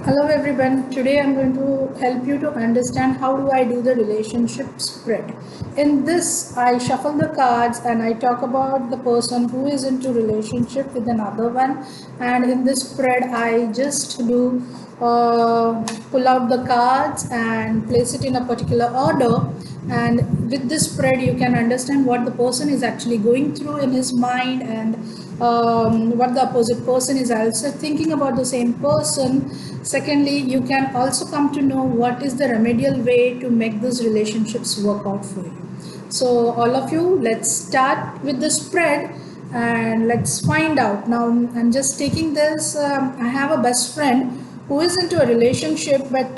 Hello everyone. Today I'm going to help you to understand how do I do the relationship spread. In this, I shuffle the cards and I talk about the person who is into relationship with another one. And in this spread, I just do pull out the cards and place it in a particular order. And with this spread, you can understand what the person is actually going through in his mind and what the opposite person is also thinking about the same person. Secondly, you can also come to know what is the remedial way to make those relationships work out for you. So, all of you, let's start with the spread and let's find out. Now, I'm just taking this. I have a best friend who is into a relationship, but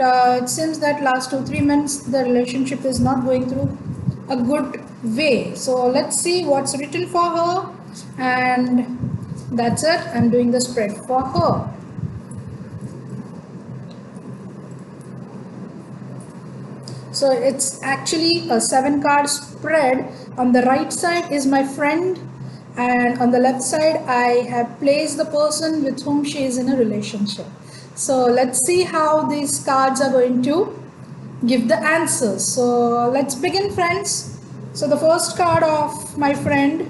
it seems that last 2 3 months the relationship is not going through a good way. So, let's see what's written for her, and that's it. I'm doing the spread for her. So it's actually a 7 card spread. On the right side is my friend, and on the left side, I have placed the person with whom she is in a relationship. So let's see how these cards are going to give the answers. So let's begin, friends. So the first card of my friend,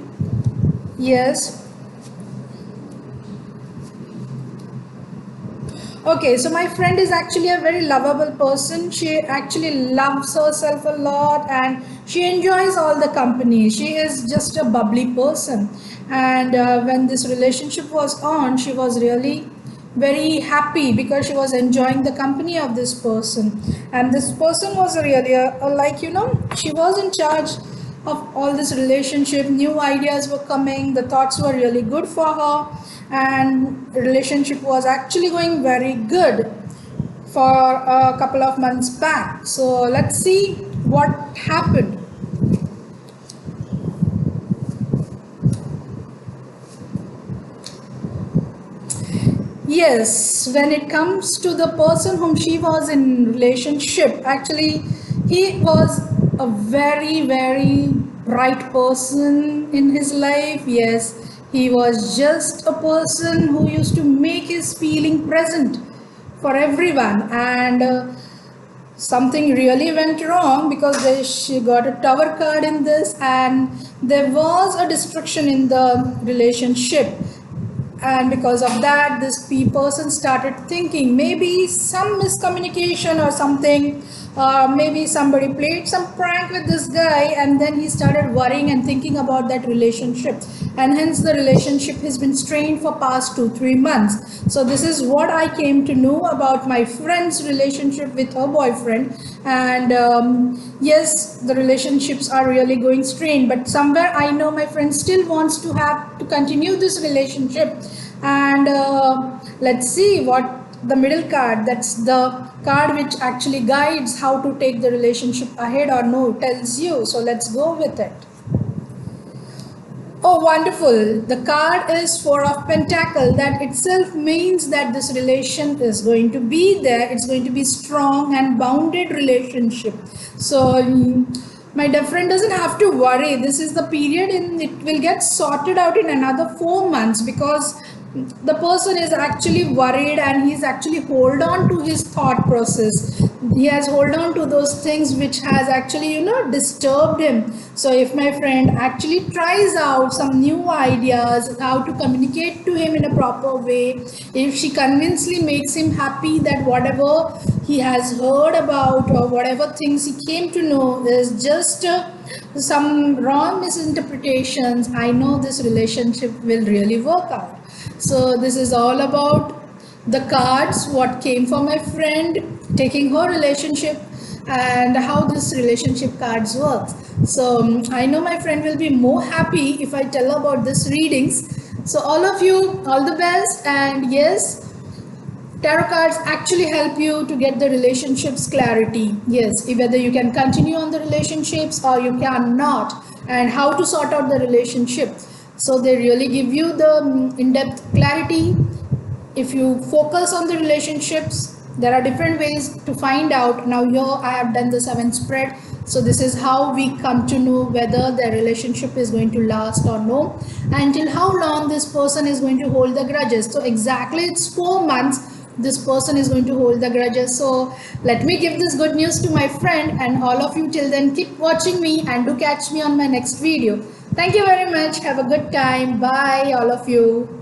yes. Okay, so my friend is actually a very lovable person. She actually loves herself a lot and she enjoys all the company. She is just a bubbly person. And when this relationship was on, she was really very happy because she was enjoying the company of this person. And this person was really she was in charge of all this relationship. New ideas were coming, the thoughts were really good for her, and relationship was actually going very good for a couple of months back. So let's see what happened. Yes, when it comes to the person whom she was in relationship, actually he was a very bright person in his life. Yes, he was just a person who used to make his feeling present for everyone, and something really went wrong because she got a tower card in this, and there was a destruction in the relationship. And because of that, this person started thinking maybe some miscommunication or something. Maybe somebody played some prank with this guy, and then he started worrying and thinking about that relationship, and hence the relationship has been strained for past 2 3 months. So this is what I came to know about my friend's relationship with her boyfriend. And yes, the relationships are really going strained, but somewhere I know my friend still wants to have to continue this relationship. And let's see what the middle card, that's the card which actually guides how to take the relationship ahead or no, tells you. So let's go with it. Oh, wonderful. The card is Four of Pentacle. That itself means that this relation is going to be there. It's going to be strong and bounded relationship. So my dear friend doesn't have to worry. This is the period and it will get sorted out in another 4 months, because the person is actually worried and he's actually hold on to his thought process. He has hold on to those things which has actually disturbed him. So if my friend actually tries out some new ideas how to communicate to him in a proper way, if she convincingly makes him happy that whatever he has heard about or whatever things he came to know is just some wrong misinterpretations, I know this relationship will really work out. So this is all about the cards, what came for my friend taking her relationship, and how this relationship cards works. So I know my friend will be more happy if I tell about this readings. So all of you, all the best. And yes, tarot cards actually help you to get the relationships clarity. Yes, whether you can continue on the relationships or you cannot, and how to sort out the relationship. So they really give you the in-depth clarity. If you focus on the relationships, there are different ways to find out. Now here I have done the 7 spread. So this is how we come to know whether the relationship is going to last or no, until how long this person is going to hold the grudges. So exactly it's 4 months this person is going to hold the grudges. So let me give this good news to my friend, and all of you till then keep watching me and do catch me on my next video. Thank you very much. Have a good time. Bye, all of you.